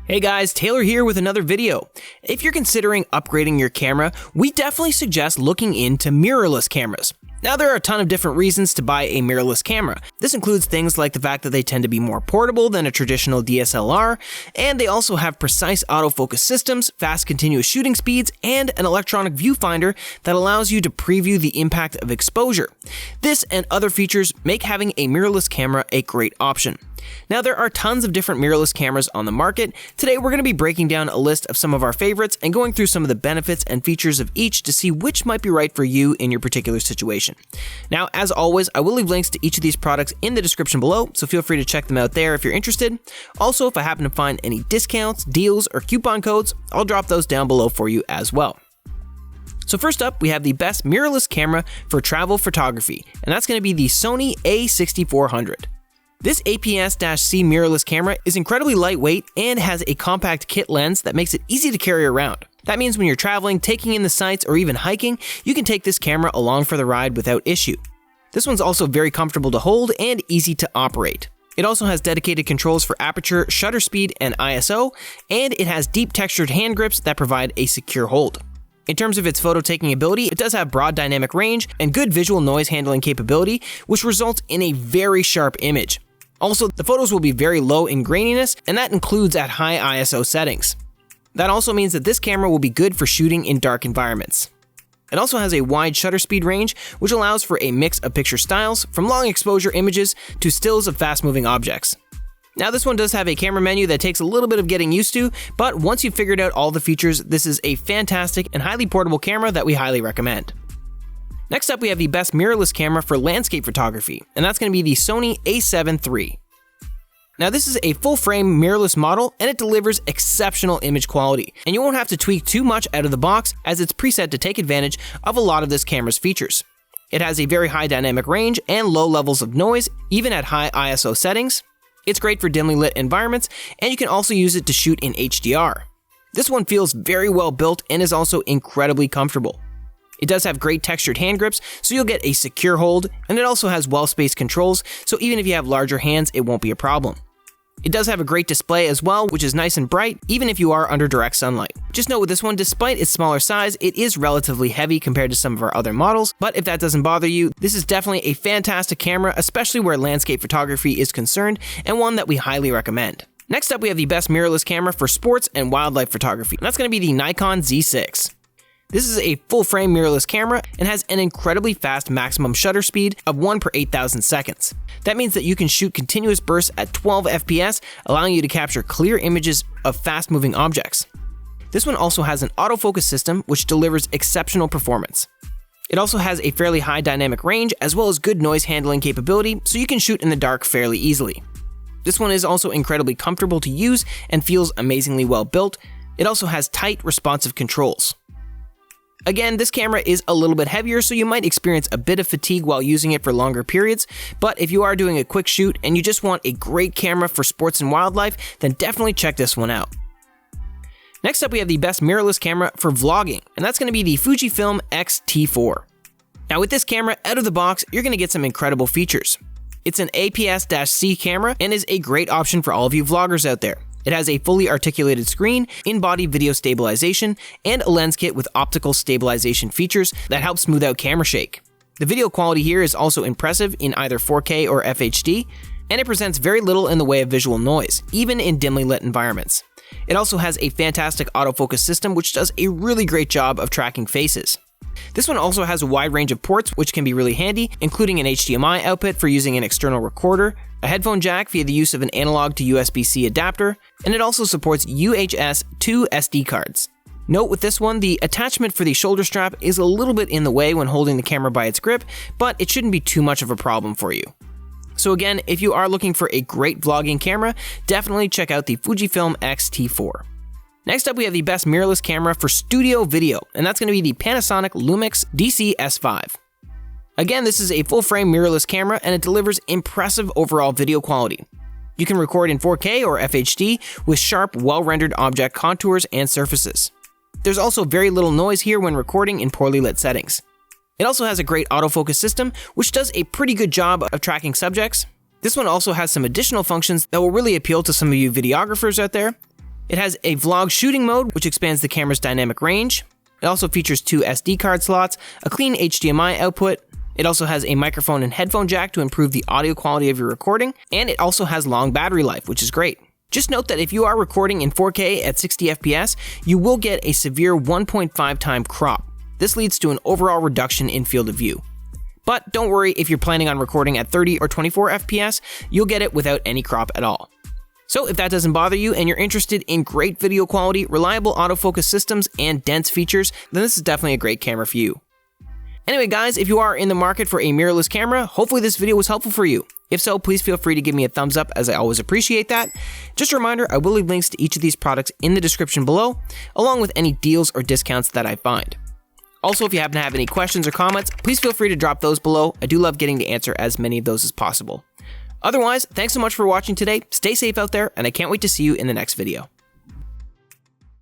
Hey guys, Taylor here with another video. If you're considering upgrading your camera, we definitely suggest looking into mirrorless cameras. Now, there are a ton of different reasons to buy a mirrorless camera. This includes things like the fact that they tend to be more portable than a traditional DSLR, and they also have precise autofocus systems, fast continuous shooting speeds, and an electronic viewfinder that allows you to preview the impact of exposure. This and other features make having a mirrorless camera a great option. Now, there are tons of different mirrorless cameras on the market. Today, we're going to be breaking down a list of some of our favorites and going through some of the benefits and features of each to see which might be right for you in your particular situation. Now, as always, I will leave links to each of these products in the description below, so feel free to check them out there if you're interested. Also, if I happen to find any discounts, deals, or coupon codes, I'll drop those down below for you as well. So first up, we have the best mirrorless camera for travel photography, and that's going to be the Sony a6400. This APS-C mirrorless camera is incredibly lightweight and has a compact kit lens that makes it easy to carry around. That means when you're traveling, taking in the sights, or even hiking, you can take this camera along for the ride without issue. This one's also very comfortable to hold and easy to operate. It also has dedicated controls for aperture, shutter speed, and ISO, and it has deep textured hand grips that provide a secure hold. In terms of its photo-taking ability, it does have broad dynamic range and good visual noise handling capability, which results in a very sharp image. Also, the photos will be very low in graininess, and that includes at high ISO settings. That also means that this camera will be good for shooting in dark environments. It also has a wide shutter speed range, which allows for a mix of picture styles, from long exposure images to stills of fast-moving objects. Now, this one does have a camera menu that takes a little bit of getting used to, but once you've figured out all the features, this is a fantastic and highly portable camera that we highly recommend. Next up, we have the best mirrorless camera for landscape photography, and that's going to be the Sony a7 III. Now, this is a full-frame mirrorless model, and it delivers exceptional image quality, and you won't have to tweak too much out of the box as it's preset to take advantage of a lot of this camera's features. It has a very high dynamic range and low levels of noise, even at high ISO settings. It's great for dimly lit environments, and you can also use it to shoot in HDR. This one feels very well built and is also incredibly comfortable. It does have great textured hand grips, so you'll get a secure hold, and it also has well-spaced controls, so even if you have larger hands, it won't be a problem. It does have a great display as well, which is nice and bright, even if you are under direct sunlight. Just note with this one, despite its smaller size, it is relatively heavy compared to some of our other models, but if that doesn't bother you, this is definitely a fantastic camera, especially where landscape photography is concerned, and one that we highly recommend. Next up, we have the best mirrorless camera for sports and wildlife photography, and that's going to be the Nikon Z6. This is a full-frame mirrorless camera and has an incredibly fast maximum shutter speed of 1 per 8,000 seconds. That means that you can shoot continuous bursts at 12 FPS, allowing you to capture clear images of fast-moving objects. This one also has an autofocus system which delivers exceptional performance. It also has a fairly high dynamic range as well as good noise handling capability, so you can shoot in the dark fairly easily. This one is also incredibly comfortable to use and feels amazingly well built. It also has tight, responsive controls. Again, this camera is a little bit heavier, so you might experience a bit of fatigue while using it for longer periods, but if you are doing a quick shoot and you just want a great camera for sports and wildlife, then definitely check this one out. Next up, we have the best mirrorless camera for vlogging, and that's going to be the Fujifilm X-T4. Now, with this camera out of the box, you're going to get some incredible features. It's an APS-C camera and is a great option for all of you vloggers out there. It has a fully articulated screen, in-body video stabilization, and a lens kit with optical stabilization features that help smooth out camera shake. The video quality here is also impressive in either 4K or FHD, and it presents very little in the way of visual noise, even in dimly lit environments. It also has a fantastic autofocus system which does a really great job of tracking faces. This one also has a wide range of ports which can be really handy, including an HDMI output for using an external recorder, a headphone jack via the use of an analog to USB-C adapter, and it also supports UHS 2 SD cards. Note with this one, the attachment for the shoulder strap is a little bit in the way when holding the camera by its grip, but it shouldn't be too much of a problem for you. So again, if you are looking for a great vlogging camera, definitely check out the Fujifilm X-T4. Next up, we have the best mirrorless camera for studio video, and that's going to be the Panasonic Lumix DC-S5. Again, this is a full-frame mirrorless camera, and it delivers impressive overall video quality. You can record in 4K or FHD with sharp, well-rendered object contours and surfaces. There's also very little noise here when recording in poorly lit settings. It also has a great autofocus system, which does a pretty good job of tracking subjects. This one also has some additional functions that will really appeal to some of you videographers out there. It has a vlog shooting mode, which expands the camera's dynamic range. It also features 2 SD card slots, a clean HDMI output. It also has a microphone and headphone jack to improve the audio quality of your recording, and it also has long battery life, which is great. Just note that if you are recording in 4K at 60 FPS, you will get a severe 1.5 time crop. This leads to an overall reduction in field of view. But don't worry, if you're planning on recording at 30 or 24 FPS, you'll get it without any crop at all. So if that doesn't bother you and you're interested in great video quality, reliable autofocus systems, and dense features, then this is definitely a great camera for you. Anyway guys, if you are in the market for a mirrorless camera, hopefully this video was helpful for you. If so, please feel free to give me a thumbs up, as I always appreciate that. Just a reminder, I will leave links to each of these products in the description below, along with any deals or discounts that I find. Also, if you happen to have any questions or comments, please feel free to drop those below. I do love getting to answer as many of those as possible. Otherwise, thanks so much for watching today, stay safe out there, and I can't wait to see you in the next video.